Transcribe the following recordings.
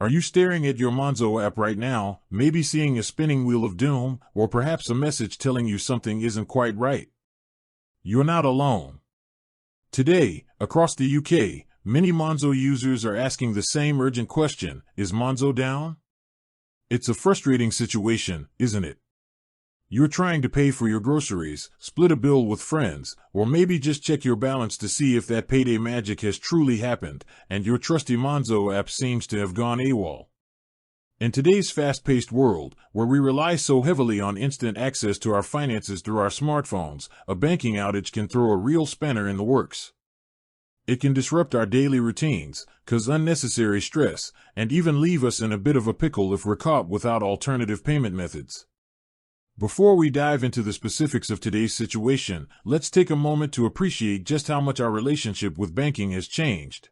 Are you staring at your Monzo app right now, maybe seeing a spinning wheel of doom, or perhaps a message telling you something isn't quite right? You're not alone. Today, across the UK, many Monzo users are asking the same urgent question: is Monzo down? It's a frustrating situation, isn't it? You're trying to pay for your groceries, split a bill with friends, or maybe just check your balance to see if that payday magic has truly happened, and your trusty Monzo app seems to have gone AWOL. In today's fast-paced world, where we rely so heavily on instant access to our finances through our smartphones, a banking outage can throw a real spanner in the works. It can disrupt our daily routines, cause unnecessary stress, and even leave us in a bit of a pickle if we're caught without alternative payment methods. Before we dive into the specifics of today's situation, let's take a moment to appreciate just how much our relationship with banking has changed.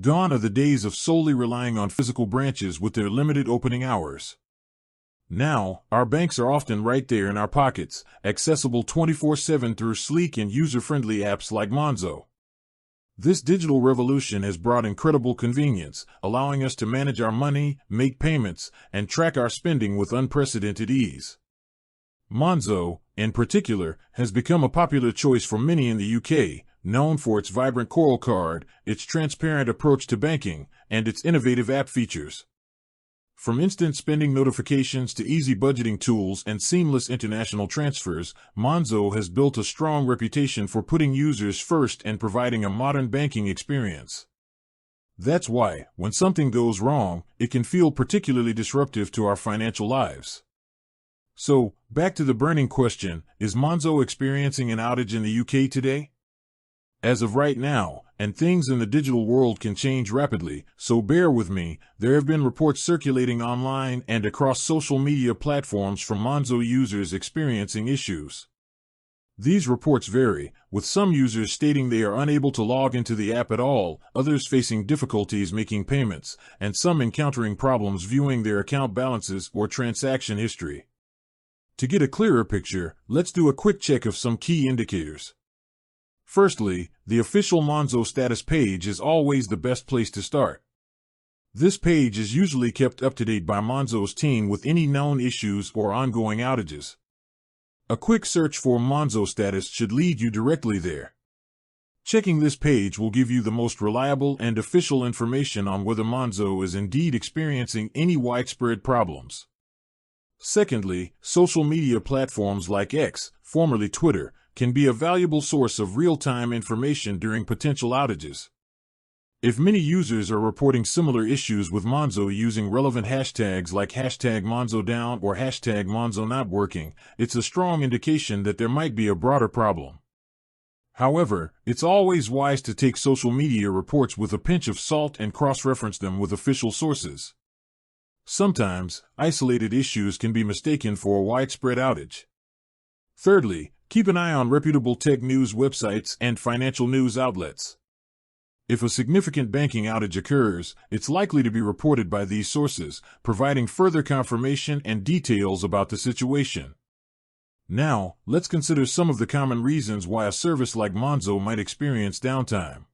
Gone are the days of solely relying on physical branches with their limited opening hours. Now, our banks are often right there in our pockets, accessible 24/7 through sleek and user-friendly apps like Monzo. This digital revolution has brought incredible convenience, allowing us to manage our money, make payments, and track our spending with unprecedented ease. Monzo, in particular, has become a popular choice for many in the UK, known for its vibrant coral card, its transparent approach to banking, and its innovative app features. From instant spending notifications to easy budgeting tools and seamless international transfers, Monzo has built a strong reputation for putting users first and providing a modern banking experience. That's why, when something goes wrong, it can feel particularly disruptive to our financial lives. So, back to the burning question, is Monzo experiencing an outage in the UK today? As of right now, and things in the digital world can change rapidly, so bear with me, there have been reports circulating online and across social media platforms from Monzo users experiencing issues. These reports vary, with some users stating they are unable to log into the app at all, others facing difficulties making payments, and some encountering problems viewing their account balances or transaction history. To get a clearer picture, let's do a quick check of some key indicators. Firstly, the official Monzo status page is always the best place to start. This page is usually kept up to date by Monzo's team with any known issues or ongoing outages. A quick search for Monzo status should lead you directly there. Checking this page will give you the most reliable and official information on whether Monzo is indeed experiencing any widespread problems. Secondly, social media platforms like X, formerly Twitter, can be a valuable source of real-time information during potential outages. If many users are reporting similar issues with Monzo using relevant hashtags like #MonzoDown or #MonzoNotWorking, it's a strong indication that there might be a broader problem. However, it's always wise to take social media reports with a pinch of salt and cross-reference them with official sources. Sometimes, isolated issues can be mistaken for a widespread outage. Thirdly, keep an eye on reputable tech news websites and financial news outlets. If a significant banking outage occurs, it's likely to be reported by these sources, providing further confirmation and details about the situation. Now, let's consider some of the common reasons why a service like Monzo might experience downtime.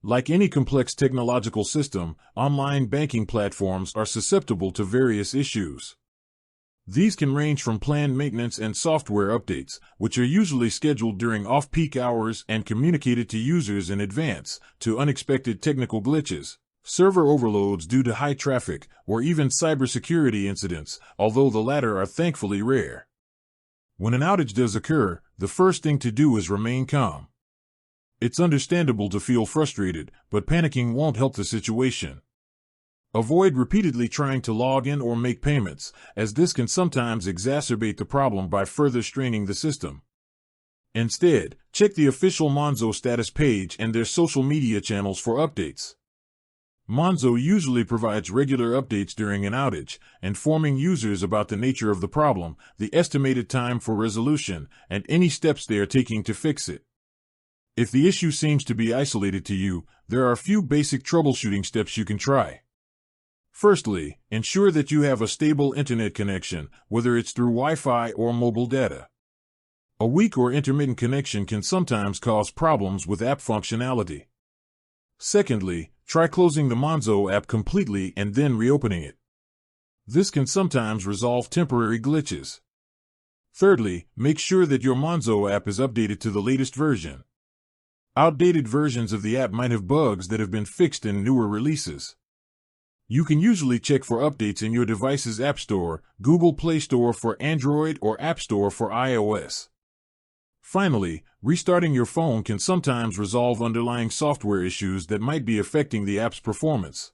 Like any complex technological system, online banking platforms are susceptible to various issues. These can range from planned maintenance and software updates, which are usually scheduled during off-peak hours and communicated to users in advance, to unexpected technical glitches, server overloads due to high traffic, or even cybersecurity incidents, although the latter are thankfully rare. When an outage does occur, the first thing to do is remain calm. It's understandable to feel frustrated, but panicking won't help the situation. Avoid repeatedly trying to log in or make payments, as this can sometimes exacerbate the problem by further straining the system. Instead, check the official Monzo status page and their social media channels for updates. Monzo usually provides regular updates during an outage, informing users about the nature of the problem, the estimated time for resolution, and any steps they are taking to fix it. If the issue seems to be isolated to you, there are a few basic troubleshooting steps you can try. Firstly, ensure that you have a stable internet connection, whether it's through Wi-Fi or mobile data. A weak or intermittent connection can sometimes cause problems with app functionality. Secondly, try closing the Monzo app completely and then reopening it. This can sometimes resolve temporary glitches. Thirdly, make sure that your Monzo app is updated to the latest version. Outdated versions of the app might have bugs that have been fixed in newer releases. You can usually check for updates in your device's App Store, Google Play Store for Android, or App Store for iOS. Finally, restarting your phone can sometimes resolve underlying software issues that might be affecting the app's performance.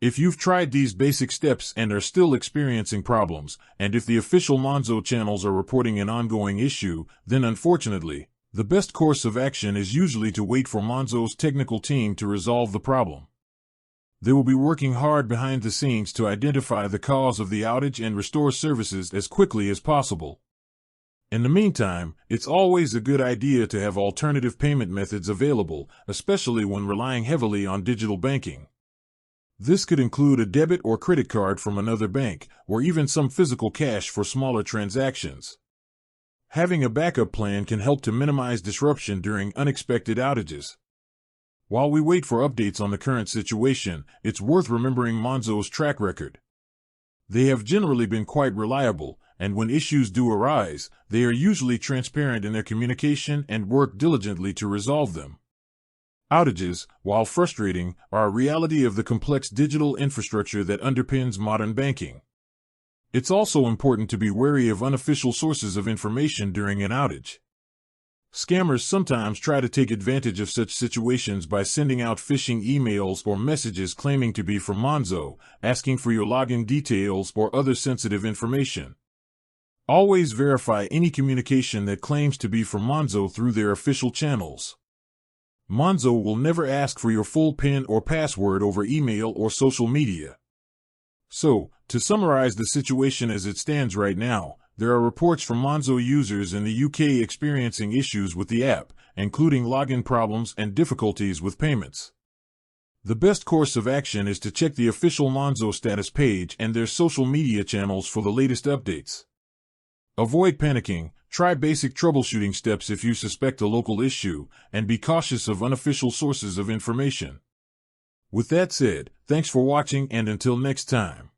If you've tried these basic steps and are still experiencing problems, and if the official Monzo channels are reporting an ongoing issue, then unfortunately, the best course of action is usually to wait for Monzo's technical team to resolve the problem. They will be working hard behind the scenes to identify the cause of the outage and restore services as quickly as possible. In the meantime, it's always a good idea to have alternative payment methods available, especially when relying heavily on digital banking. This could include a debit or credit card from another bank, or even some physical cash for smaller transactions. Having a backup plan can help to minimize disruption during unexpected outages. While we wait for updates on the current situation, it's worth remembering Monzo's track record. They have generally been quite reliable, and when issues do arise, they are usually transparent in their communication and work diligently to resolve them. Outages, while frustrating, are a reality of the complex digital infrastructure that underpins modern banking. It's also important to be wary of unofficial sources of information during an outage. Scammers sometimes try to take advantage of such situations by sending out phishing emails or messages claiming to be from Monzo, asking for your login details or other sensitive information. Always verify any communication that claims to be from Monzo through their official channels. Monzo will never ask for your full PIN or password over email or social media. So, to summarize the situation as it stands right now, there are reports from Monzo users in the UK experiencing issues with the app, including login problems and difficulties with payments. The best course of action is to check the official Monzo status page and their social media channels for the latest updates. Avoid panicking, try basic troubleshooting steps if you suspect a local issue, and be cautious of unofficial sources of information. With that said, thanks for watching, and until next time.